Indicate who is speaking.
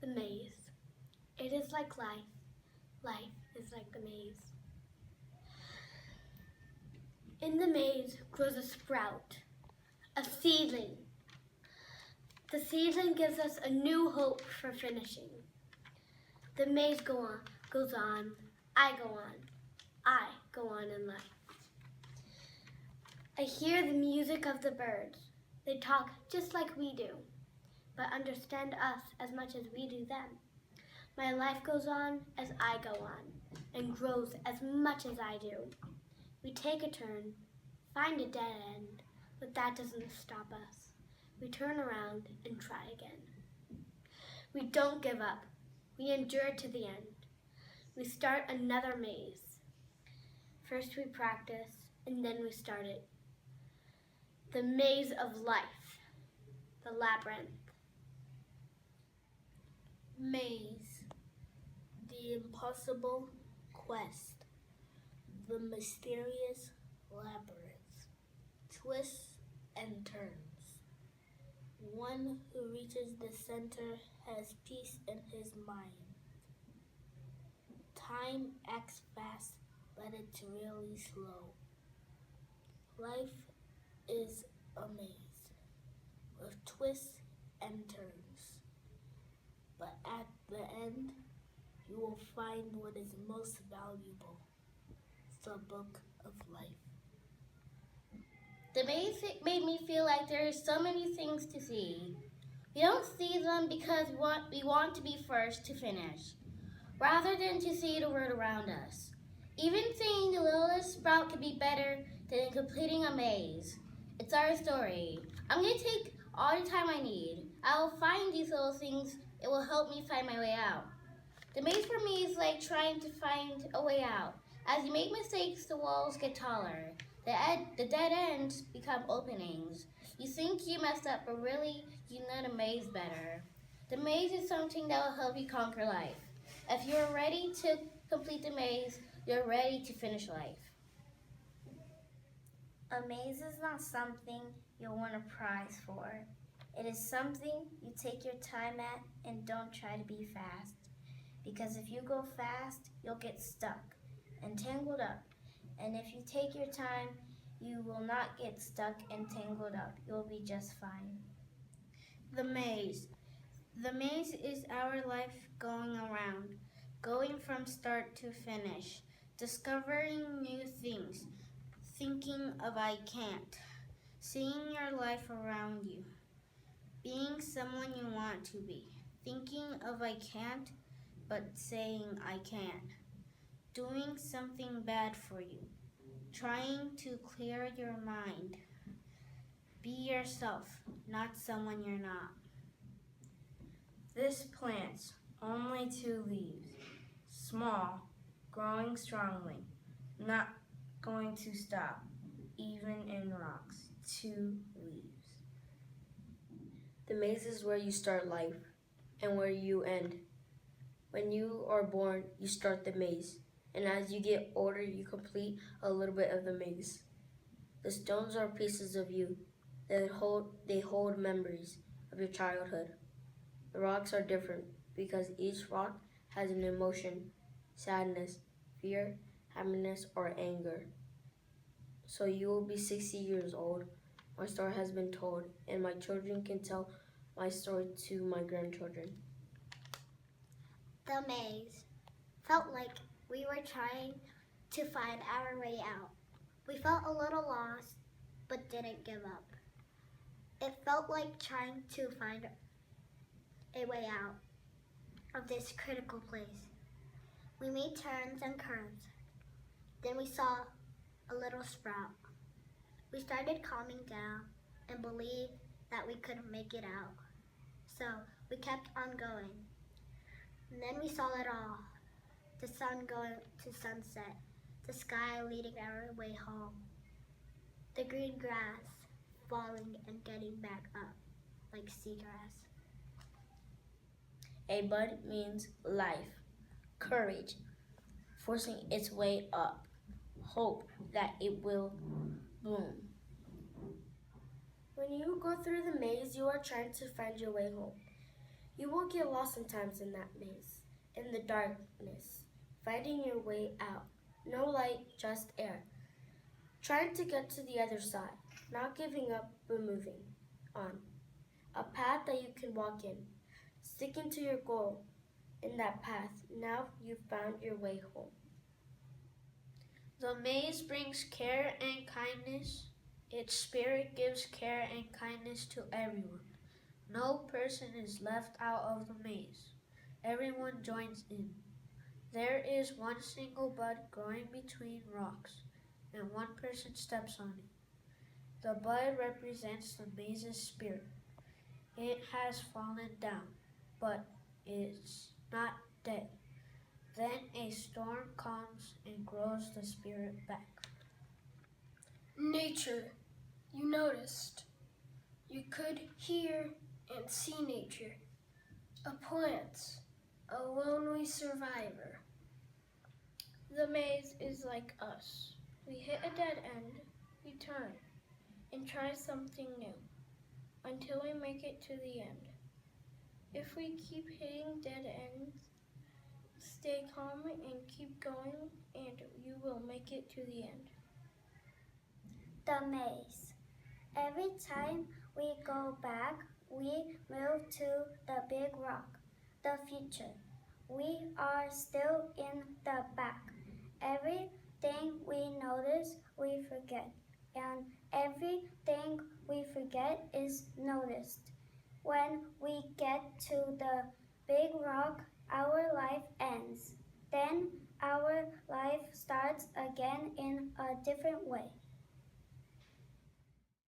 Speaker 1: The maze. It is like life. Life is like the maze. In the maze grows a sprout, a seedling. The seedling gives us a new hope for finishing. The maze goes on, I go on, I go on in life. I hear the music of the birds. They talk just like we do, but understand us as much as we do them. My life goes on as I go on, and grows as much as I do. We take a turn, find a dead end, but that doesn't stop us. We turn around and try again. We don't give up. We endure to the end. We start another maze. First we practice, and then we start it. The maze of life, the labyrinth.
Speaker 2: Maze, the impossible quest, the mysterious labyrinth, twists and turns. One who reaches the center has peace in his mind. Time acts fast, but it's really slow. Life is a maze with twists and turns. But at the end, you will find what is most valuable, the book of life.
Speaker 3: The maze made me feel like there are so many things to see. We don't see them because we want to be first to finish, rather than to see the world around us. Even seeing the littlest sprout could be better than completing a maze. It's our story. I'm going to take all the time I need. I will find these little things. It will help me find my way out. The maze for me is like trying to find a way out. As you make mistakes, the walls get taller. The dead ends become openings. You think you messed up, but really, you know the maze better. The maze is something that will help you conquer life. If you're ready to complete the maze, you're ready to finish life.
Speaker 4: A maze is not something you'll win a prize for. It is something you take your time at and don't try to be fast. Because if you go fast, you'll get stuck and tangled up. And if you take your time, you will not get stuck and tangled up. You'll be just fine.
Speaker 2: The maze. The maze is our life going around, going from start to finish, discovering new things, thinking of I can't, seeing your life around you, being someone you want to be, thinking of I can't, but saying I can, doing something bad for you, trying to clear your mind. Be yourself, not someone you're not.
Speaker 5: This plant's only 2 leaves, small, growing strongly, not going to stop, even in rocks. 2 leaves.
Speaker 6: The maze is where you start life and where you end. When you are born, you start the maze, and as you get older, you complete a little bit of the maze. The stones are pieces of you. They hold memories of your childhood. The rocks are different because each rock has an emotion, sadness, fear, happiness, or anger. So you will be 60 years old. My story has been told, and my children can tell my story to my grandchildren.
Speaker 1: The maze felt like we were trying to find our way out. We felt a little lost, but didn't give up. It felt like trying to find a way out of this critical place. We made turns and curves. Then we saw a little sprout. We started calming down and believed that we could make it out. So we kept on going. And then we saw it all. The sun going to sunset, the sky leading our way home, the green grass falling and getting back up like seagrass.
Speaker 6: A bud means life, courage, forcing its way up, hope that it will bloom.
Speaker 5: When you go through the maze, you are trying to find your way home.
Speaker 6: You will get lost sometimes in that maze, in the darkness, fighting your way out. No light, just air. Trying to get to the other side, not giving up but moving on. A path that you can walk in, sticking to your goal. In that path, now you've found your way home.
Speaker 7: The maze brings care and kindness. Its spirit gives care and kindness to everyone. No person is left out of the maze. Everyone joins in. There is one single bud growing between rocks, and one person steps on it. The bud represents the maze's spirit. It has fallen down, but it's not dead. Then a storm comes and grows the spirit back.
Speaker 8: Nature, you noticed. You could hear and see nature. A plant, a lonely survivor. The maze is like us. We hit a dead end, we turn, and try something new, until we make it to the end. If we keep hitting dead ends, stay calm and keep going, and you will make it to the end.
Speaker 1: The maze. Every time we go back, we move to the big rock, the future. We are still in the back. Everything we notice, we forget. And everything we forget is noticed. When we get to the big rock, our life ends. Then our life starts again in a different way.